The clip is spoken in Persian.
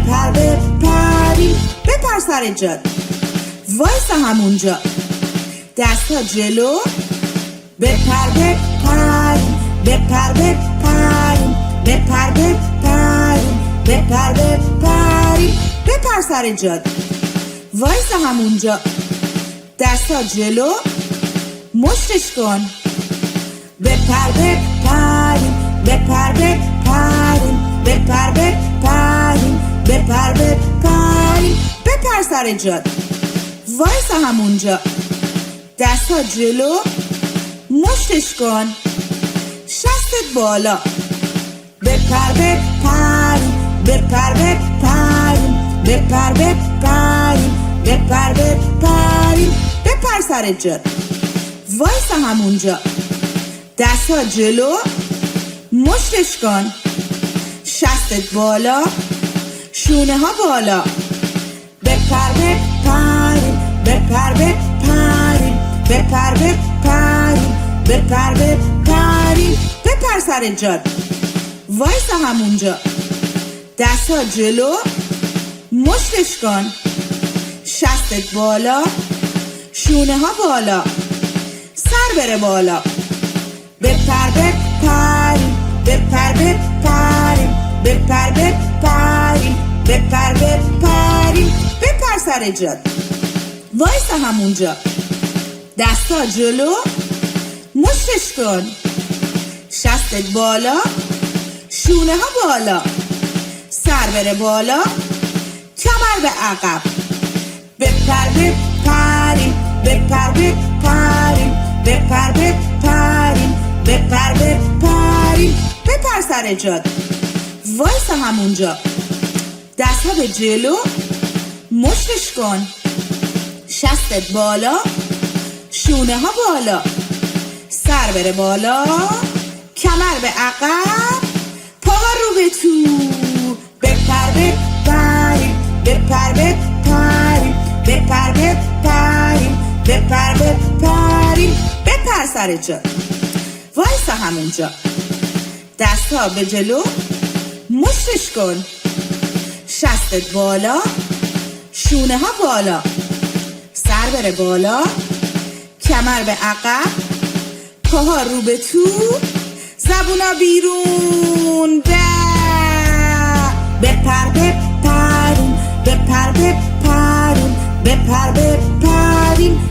بپر بپریم، بپر سر جات، وایسا همونجا، دستا جلو، بپر بپریم، بپر بپریم، بپر بپریم، بپر بپریم، بپر سر جات، وایسا همونجا، دستا جلو، مشتش کن، بپر بپریم، بپر بپریم، بپر بپریم، بپر بپریم، بپر سر جات، وایسا همونجا، دستا جلو، مشتش کن، شستت بالا، بپر بپریم، بپر بپریم، بپر بپریم، بپر بپریم، بپر سر جات، وایسا همونجا، دستا جلو، مشتش کن، شستت بالا، شونه ها بالا، بپر بپریم، بپر بپریم، بپر بپریم، بپر بپریم، بپر سر جات، وایسا همونجا، دستا جلو، مشتش کن، شستت بالا، شونه ها بالا، سر بره بالا، بپر بپریم، بپر بپریم، بپر بپریم، بپر بپریم، بپر سر جات، وایسا همونجا، دستا جلو، مشتش کن، شستت بالا، شونه ها بالا، سر بره بالا، کمر به عقب، بپر بپریم، بپر بپریم، بپر بپریم، بپر بپریم، بپر سر جات، وایسا همونجا، دستا به جلو، مشتش کن، شستت بالا، شونه ها بالا، سر بره بالا، کمر به عقب، پاها رو به تو، بپر بپریم، بپر بپریم، بپر بپریم، بپر بپریم، بپر سر جات، وایسا همونجا، دستا به جلو، مشتش کن، شستت بالا، شونه ها بالا، سر بره بالا، کمر به عقب، پاها رو به تو، زبونا بیرون، بپر بپریم، بپر بپریم، بپر بپریم،